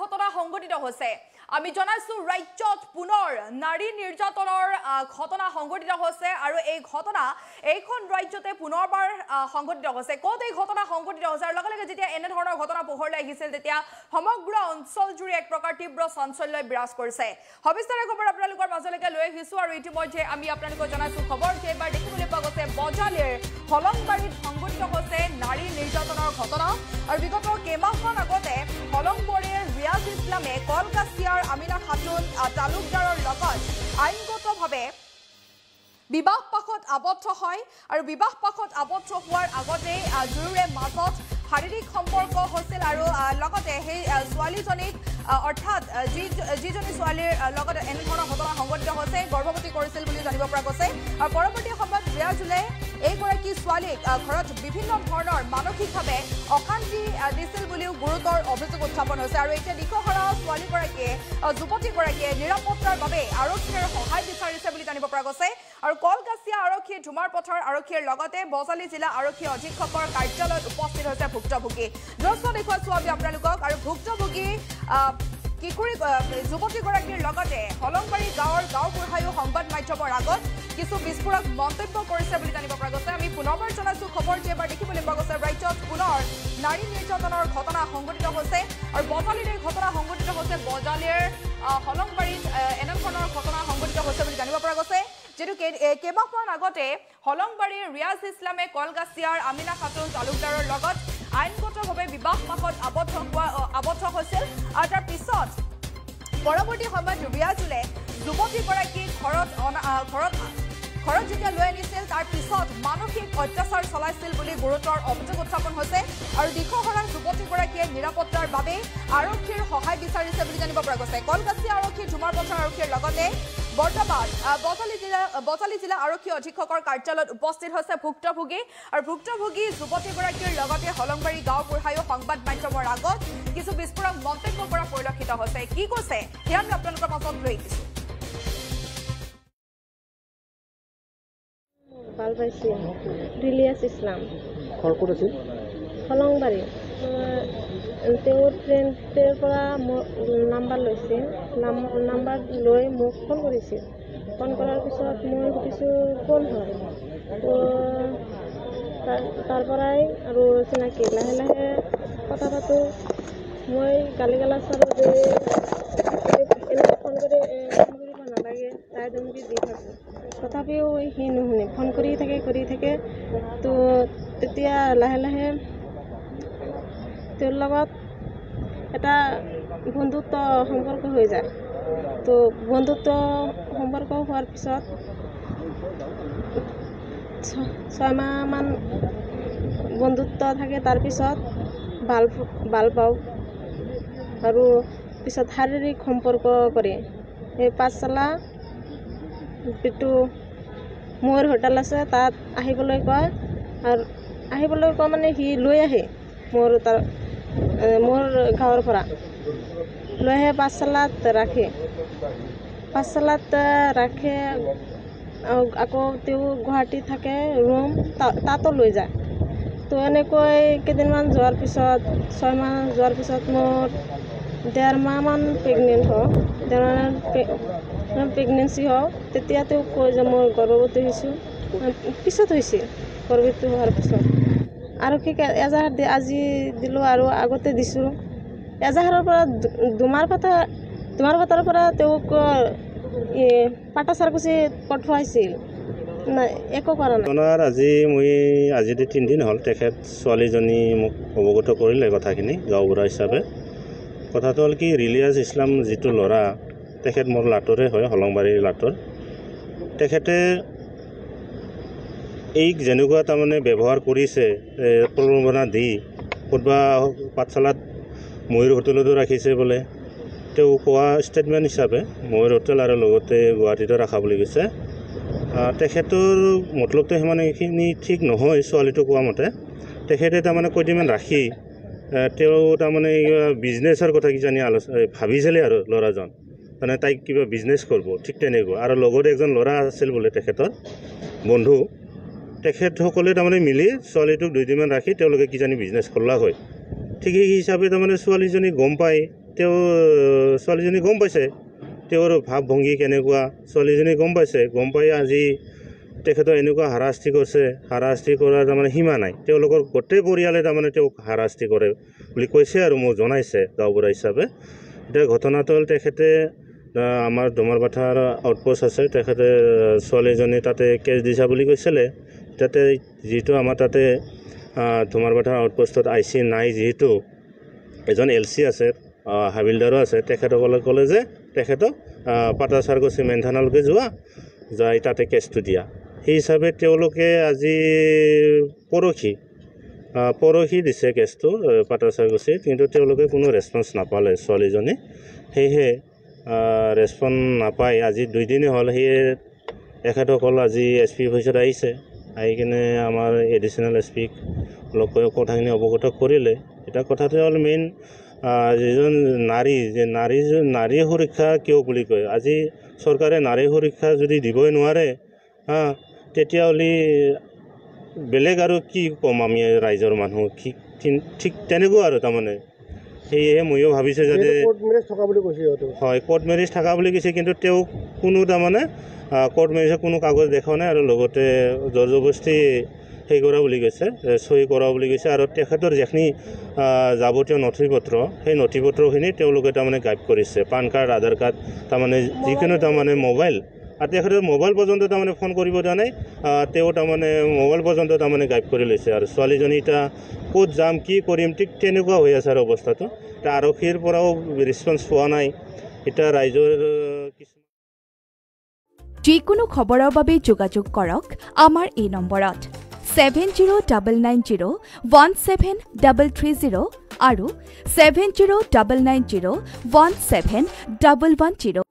ঘটনা সংঘটিত হৈছে আমি জনাইছো ৰাজ্যত পুনৰ নাৰী নিৰ্যাতনৰ ঘটনা সংঘটিত হৈছে আৰু এই ঘটনা এইখন ৰাজ্যতে পুনৰবাৰ সংঘটিত হৈছে ক'ত এই ঘটনা সংঘটিত হৈছে আৰু লগে যেতিয়া এনে ধৰণৰ ঘটনা পোহৰলৈ আহিছিল তেতিয়া সমগ্ৰ অঞ্চল জুৰি এক প্ৰকাৰ তীব্ৰ চাঞ্চল্য বিৰাজ কৰিছে সবিস্তাৰে খবৰ আপোনালোকৰ মাজলৈকে লৈ আহিছো আৰু ইতিমধ্যে আমি আপোনালোকক জনাইছো খবৰ যে এবাৰ দেখিবলৈ পোৱা গৈছে বজালিৰ হলংবাৰীত সংঘটিত হৈছে নাৰী নিৰ্যাতনৰ ঘটনা আৰু বিগত কেইমাহমান আগতে হলংবাৰীৰ ৰিয়াজ ইছলামে কলকাছিয়াৰ আমিনা খাতুন তালুকদাৰৰ লগত আইনগতভাৱে বিবাহ পাশত আবদ্ধ হয় আৰু বিবাহ পাশত আবদ্ধ হোৱাৰ আগতে দুয়োৰে মাজত শাৰীৰিক সম্পৰ্ক হৈছিল আৰু লগতে সেই ছোৱালীজনীক অৰ্থাৎ যিজনী ছোৱালীৰ লগত এনেধৰণৰ ঘটনা সংঘটিত হৈছে গৰ্ভৱতী কৰিছিল বুলি জানিব পৰা গৈছে আৰু পৰৱৰ্তী সময়ত ৰিয়াজুলে এইগৰাকী ছোৱালীক ঘৰত বিভিন্ন ধৰণৰ মানসিকভাৱে অশান্তি দিছিল বুলিও গুৰুতৰ অভিযোগ উত্থাপন হৈছে আৰু এতিয়া দিশহৰা ছোৱালীগৰাকীয়ে যুৱতীগৰাকীয়ে নিৰাপত্তাৰ বাবে আৰক্ষীৰ সহায় বিচাৰিছে বুলি জানিব পৰা গৈছে আৰু কলকাছিয়া আৰক্ষী ধুমাৰপথাৰ আৰক্ষীৰ লগতে বজালী জিলা আৰক্ষী অধীক্ষকৰ কাৰ্যালয়ত উপস্থিত হৈছে ভুক্তভোগী দৃশ্য দেখুৱাইছো আমি আপোনালোকক আৰু ভুক্তভোগী কিশোৰী যুৱতীগৰাকীৰ লগতে হলংবাৰী গাঁৱৰ গাঁওবুঢ়ায়ো সংবাদ মাধ্যমৰ আগত কিছু বিস্ফোৰক মন্তব্য কৰিছে বুলি জানিব পৰা গৈছে আমি পুনৰবাৰ জনাইছো খবৰ যে এবাৰ দেখিবলৈ পোৱা গৈছে ৰাজ্যত পুনৰ নাৰী নিৰ্যাতনৰ ঘটনা সংঘটিত হৈছে আৰু বজালীৰ এই ঘটনা সংঘটিত হৈছে বজালীৰ হলংবাৰীত এনেধৰণৰ ঘটনা সংঘটিত হৈছে বুলি জানিব পৰা গৈছে যেটো কেইমাহমান আগতে হলংবাৰীৰ ৰিয়াজ ইছলামে কলকাছিয়াৰ আমিনা খাতুন তালুকদাৰৰ লগত আইনগতভাৱে বিবাহ পাশত আবদ্ধ হৈছিল আৰু তাৰ পিছত পৰৱৰ্তী সময়ত ৰিয়াজুলে যুৱতীগৰাকীক ঘৰত যেতিয়া লৈ আনিছিল তাৰ পিছত মানসিক অত্যাচাৰ চলাইছিল বুলি গুৰুতৰ অভিযোগ উত্থাপন হৈছে আৰু দিশহৰা যুৱতীগৰাকীয়ে নিৰাপত্তাৰ বাবে আৰক্ষীৰ সহায় বিচাৰিছে বুলি জানিব পৰা গৈছে কলকাছিয়া আৰক্ষী ধুমাৰপথাৰ আৰক্ষীৰ লগতে বৰ্তমান বজালী জিলা আৰক্ষী অধীক্ষকৰ কাৰ্যালয়ত উপস্থিত হৈছে ভুক্তভোগী আৰু ভুক্তভোগী যুৱতীগৰাকীৰ লগতে হলংবাৰী গাঁওবুঢ়ায়ো সংবাদ মাধ্যমৰ আগত কিছু বিস্ফোৰক মন্তব্য কৰা পৰিলক্ষিত হৈছে কি কৈছে সেয়া আমি আপোনালোকৰ মাজত লৈ আহিছোঁ ভাল পাইছে ৰিলিয়াজ ইছলাম ক'ত আছিল হলংবাৰী তেওঁৰ ফ্ৰেণ্ডৰ পৰা নাম্বাৰ লৈছে নাম্বাৰ লৈ মোক ফোন কৰিছিল ফোন কৰাৰ পিছত মই সুধিছোঁ কোন হয় তাৰ পৰাই আৰু চিনাকি লাহে লাহে কথা পাতোঁ মই গালি গালাজ চালোঁ যে এনেকৈ ফোন কৰিব নালাগে তাই ধমকি দি থাকোঁ তথাপিও সি নুশুনে ফোন কৰি থাকে তো তেতিয়া লাহে লাহে তেওঁৰ লগত এটা বন্ধুত্ব সম্পৰ্ক হৈ যায় তো বন্ধুত্ব সম্পৰ্ক হোৱাৰ পিছত 6 মাহমান বন্ধুত্ব থাকে তাৰ পিছত ভাল পাওঁ আৰু পিছত শাৰীৰিক সম্পৰ্ক কৰে এই পাঠশালা যিটো মোৰ হোটেল আছে তাত আহিবলৈ কয় আৰু আহিবলৈ কয় মানে সি লৈ আহে মোৰ গাঁৱৰ পৰা লৈ আহে পাঠশালাত ৰাখে আকৌ তেওঁ গুৱাহাটীত থাকে ৰুম তাতো লৈ যায় তো এনেকৈ কেইদিনমান যোৱাৰ পিছত 6 মাহ যোৱাৰ পিছত মোৰ 1.5 মাহমান প্ৰেগনেঞ্চি হওঁ তেতিয়া তেওঁ কৈ যে মই গৰ্ভৱতী হৈছোঁ পিছত হৈছিল গৰ্ভৱতী হোৱাৰ পিছত আৰক্ষীক এজাহাৰ আজি দিলোঁ আৰু আগতে দিছোঁ এজাহাৰৰ পৰা দুমাৰপাতাৰ পৰা তেওঁক পাটাচাৰকুচি পঠোৱাইছিল একো কৰা নাই আজি 3 দিন হ'ল তেখেত ছোৱালীজনী মোক অৱগত কৰিলে কথাখিনি গাঁওবুঢ়া হিচাপে কথাটো হ'ল কি ৰিলিয়াজ ইছলাম যিটো ল'ৰা তেখেত মোৰ লাটৰে হয় হলংবাৰীৰ লাটৰ তেখেতে এই যেনেকুৱা তাৰমানে ব্যৱহাৰ কৰিছে প্ৰলোভনা দি ক'ৰবা পাঠশালাত ময়ূৰ হোটেলতো ৰাখিছে বোলে তেওঁ কোৱা ষ্টেটমেণ্ট হিচাপে ময়ূৰ হোটেল আৰু লগতে গুৱাহাটীতো ৰাখা বুলি কৈছে তেখেতৰ মতলবটো সিমানখিনি ঠিক নহয় ছোৱালীটো কোৱা মতে তেখেতে তাৰমানে কেইদিনমান ৰাখি তেওঁ তাৰমানে বিজনেছৰ কথা কিজানি ভাবিছিলে আৰু ল'ৰাজন মানে তাইক কিবা বিজনেছ কৰিব ঠিক তেনেকুৱা আৰু লগতে এজন ল'ৰা আছিল বোলে তেখেতৰ বন্ধু তেখেতসকলে তাৰমানে মিলি ছোৱালীটোক 2 দিনমান ৰাখি তেওঁলোকে কিজানি বিজনেছ কৰলা হয় ঠিক সেই হিচাপে তাৰমানে ছোৱালীজনী গম পাই তেওঁ ছোৱালীজনী গম পাইছে তেওঁৰ ভাৱ ভংগী কেনেকুৱা ছোৱালীজনী গম পাইছে গম পাই আজি তেখেতৰ এনেকুৱা হাৰাশাস্তি কৰিছে হাৰাশাস্তি কৰাৰ তাৰমানে সীমা নাই তেওঁলোকৰ গোটেই পৰিয়ালে তাৰমানে তেওঁক হাৰাশাস্তি কৰে বুলি কৈছে আৰু মোক জনাইছে গাঁওবুঢ়া হিচাপে এতিয়া ঘটনাটো হ'ল তেখেতে আমাৰ ডমাৰবাথাৰ আউটপোষ্ট আছে তেখেতে ছোৱালীজনী তাতে কেছ দিছা বুলি কৈছিলে তাতে যিটো আমাৰ তাতে ডমাৰবাথাৰ আউটপোষ্টত IC নাই যিহেতু এজন LC আছে হাবিলদাৰো আছে তেখেতসকলে ক'লে যে তেখেতক পাটাচাৰগছি মেইন থানালৈকে যাই তাতে কেছটো দিয়া সেই হিচাপে তেওঁলোকে আজি পৰহি দিছে কেছটো পাটাচাৰগছি কিন্তু তেওঁলোকে কোনো ৰেছপন্স নাপালে ছোৱালীজনী সেয়েহে ৰেছপন্স নাপায় আজি 2 দিন হ'ল সেয়ে তেখেতসকল আজি SP অফিচত আহিছে আহি কিনে আমাৰ এডিশ্যনেল SPক লগ কৰি কথাখিনি অৱগত কৰিলে এটা কথাটো হ'ল মেইন যিজন নাৰী সুৰক্ষা কিয় বুলি কয় আজি চৰকাৰে নাৰী সুৰক্ষা যদি দিবই নোৱাৰে তেতিয়াহ'লে বেলেগ আৰু কি ক'ম আমি ৰাইজৰ মানুহ ঠিক তেনেকুৱা আৰু তাৰমানে সেয়েহে ময়ো ভাবিছোঁ যাতে হয় কোৰ্ট মেৰেজ থকা বুলি কৈছে কিন্তু তেওঁ কোনো তাৰমানে কোৰ্ট মেৰেজৰ কোনো কাগজ দেখা নাই আৰু লগতে জোৰ জবৰদস্তি সেই কৰা বুলি কৈছে সহি কৰা বুলি কৈছে আৰু তেখেতৰ যিখিনি যাৱতীয় নথিপত্ৰ সেই নথিপত্ৰখিনি তেওঁলোকে তাৰমানে গাইব কৰিছে পান কাৰ্ড আধাৰ কাৰ্ড তাৰমানে যিকোনো তাৰমানে মোবাইল আৰু তেখেতৰ মোবাইল পৰ্যন্ত তাৰমানে ফোন কৰিব দিয়া নাই তেওঁ তাৰমানে মোবাইল পৰ্যন্ত তাৰমানে গাইব কৰি লৈছে আৰু ছোৱালীজনী এতিয়া ক'ত যাম কি কৰিম ঠিক তেনেকুৱা হৈ আছে আৰু অৱস্থাটো এতিয়া আৰক্ষীৰ পৰাও ৰেছপন্স পোৱা নাই এতিয়া ৰাইজৰ যিকোনো খবৰৰ বাবে যোগাযোগ কৰক আমাৰ এই নম্বৰত 7099017330 আৰু 7099017110